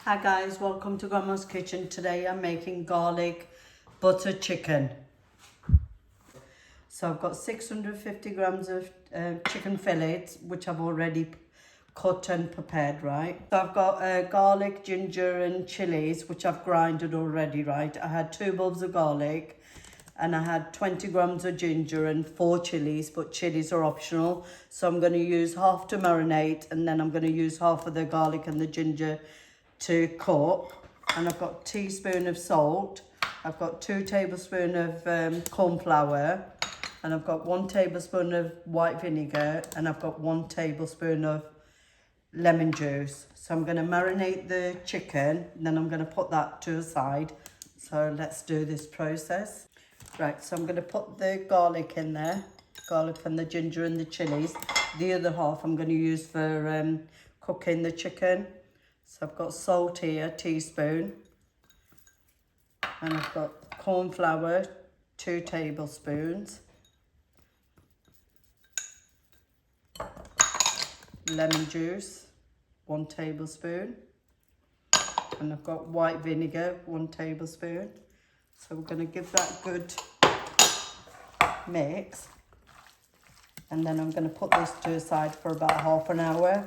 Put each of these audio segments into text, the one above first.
Hi guys, welcome to Grandma's Kitchen. Today I'm making garlic butter chicken. So I've got 650 grams of chicken fillets, which I've already cut and prepared, right? So I've got garlic, ginger and chilies, which I've grinded already, right? I had 2 bulbs of garlic and I had 20 grams of ginger and 4 chilies, but chilies are optional. So I'm going to use half to marinate and then I'm going to use half of the garlic and the ginger to cook. And I've got a teaspoon of salt. I've got 2 tablespoons of corn flour. And I've got 1 tablespoon of white vinegar. And I've got 1 tablespoon of lemon juice. So I'm going to marinate the chicken. And then I'm going to put that to the side. So let's do this process. Right, so I'm going to put the garlic in there. Garlic and the ginger and the chilies. The other half I'm going to use for cooking the chicken. So I've got salt here, a teaspoon. And I've got corn flour, 2 tablespoons. Lemon juice, 1 tablespoon. And I've got white vinegar, 1 tablespoon. So we're going to give that a good mix. And then I'm going to put this to the side for about half an hour.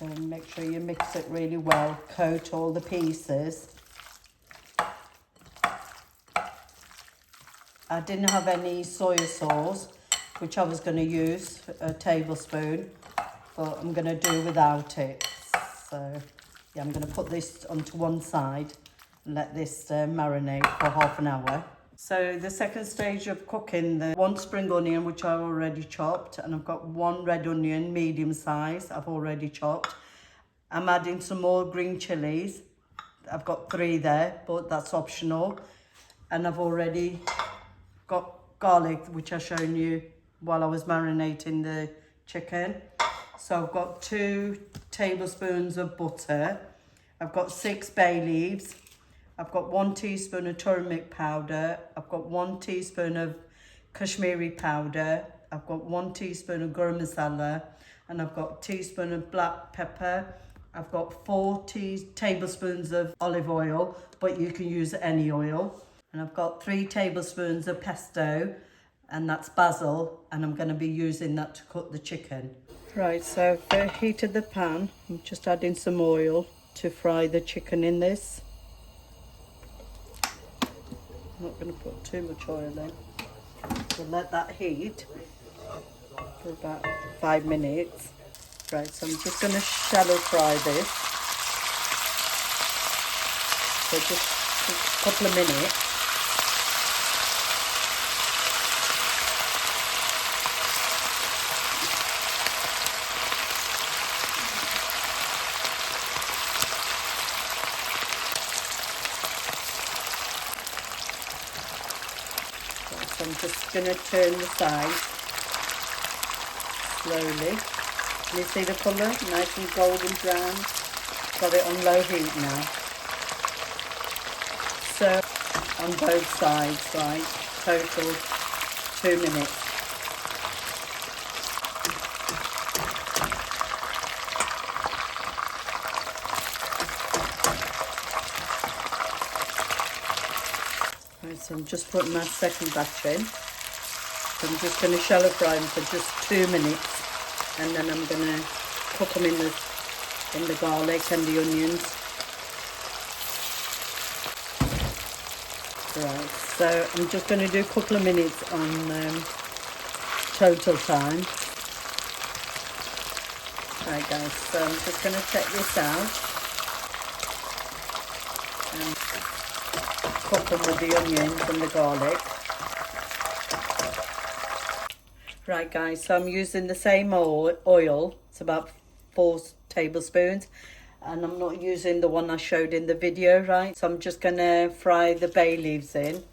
And make sure you mix it really well, coat all the pieces. I didn't have any soy sauce, which I was going to use, a tablespoon, but I'm going to do without it. So yeah, I'm going to put this onto one side and let this marinate for half an hour. So the second stage of cooking, the 1 spring onion, which I've already chopped, and I've got 1 red onion, medium size, I've already chopped. I'm adding some more green chilies. I've got 3 there, but that's optional. And I've already got garlic, which I've shown you while I was marinating the chicken. So I've got 2 tablespoons of butter. I've got 6 bay leaves. I've got 1 teaspoon of turmeric powder. I've got 1 teaspoon of Kashmiri powder. I've got 1 teaspoon of Garam Masala. And I've got a teaspoon of black pepper. I've got 4 tablespoons of olive oil, but you can use any oil. And I've got 3 tablespoons of pesto, and that's basil. And I'm going to be using that to cook the chicken. Right, so I've heated the pan. I'm just adding some oil to fry the chicken in this. I'm not going to put too much oil in. We'll let that heat for about 5 minutes. Right, so I'm just going to shallow fry this for just a couple of minutes. So I'm just going to turn the side slowly. Can you see the colour? Nice and golden brown. Got it on low heat now. So on both sides, right? Total 2 minutes. Right, so I'm just putting my second batch in. So I'm just going to shallow fry them for just 2 minutes. And then I'm going to cook them in the garlic and the onions. Right, so I'm just going to do a couple of minutes on total time. Right guys, so I'm just going to check this out. And cook them with the onions and the garlic. Right guys, so I'm using the same oil. It's about 4 tablespoons. And I'm not using the one I showed in the video, right? So I'm just going to fry the bay leaves in.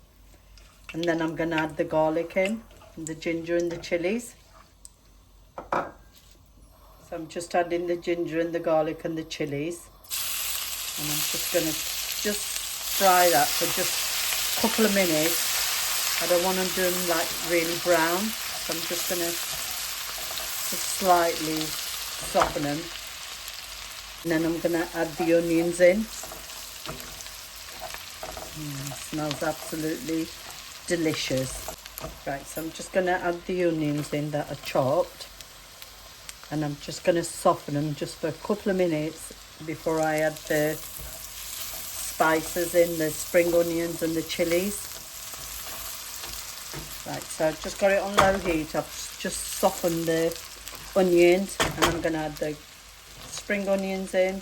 And then I'm going to add the garlic in. And the ginger and the chilies. So I'm just adding the ginger and the garlic and the chilies. And I'm just going to fry that for just a couple of minutes. I don't want to do them like really brown. So I'm just going to slightly soften them. And then I'm gonna add the onions in. Smells absolutely delicious. Right, so I'm just gonna add the onions in that are chopped. And I'm just gonna soften them just for a couple of minutes before I add the spices in, the spring onions and the chilies. Right, so I've just got it on low heat. I've just softened the onions, and I'm going to add the spring onions in,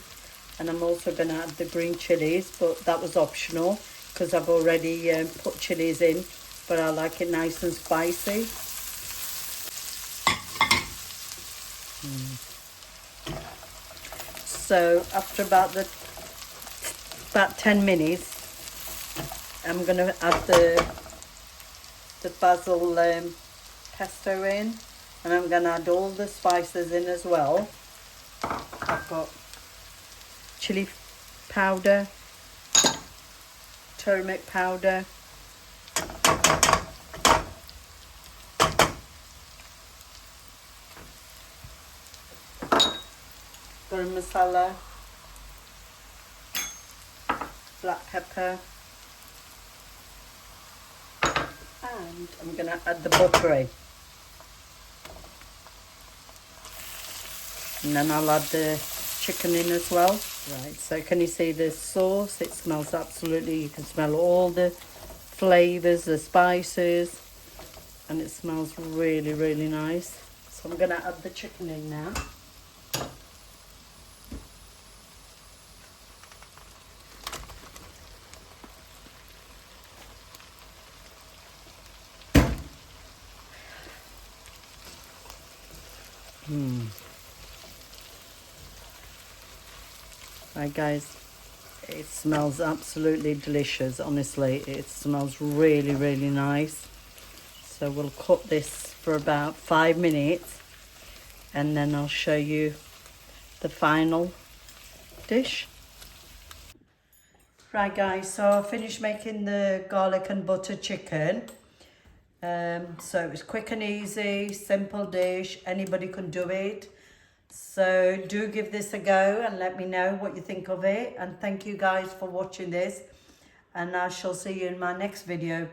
and I'm also going to add the green chilies, but that was optional because I've already put chilies in, but I like it nice and spicy. So after about 10 minutes, I'm going to add the basil pesto in, and I'm going to add all the spices in as well. I've got chili powder, turmeric powder, garam masala, black pepper, and I'm going to add the butter in. And then I'll add the chicken in as well. Right, so can you see the sauce? It smells absolutely, you can smell all the flavours, the spices, and it smells really, really nice. So I'm going to add the chicken in now. Right guys, it smells absolutely delicious. Honestly, it smells really, really nice. So we'll cook this for about 5 minutes, and then I'll show you the final dish. Right guys, so I finished making the garlic and butter chicken. So it was quick and easy, simple dish, anybody can do it. So do give this a go and let me know what you think of it. And thank you guys for watching this. And I shall see you in my next video.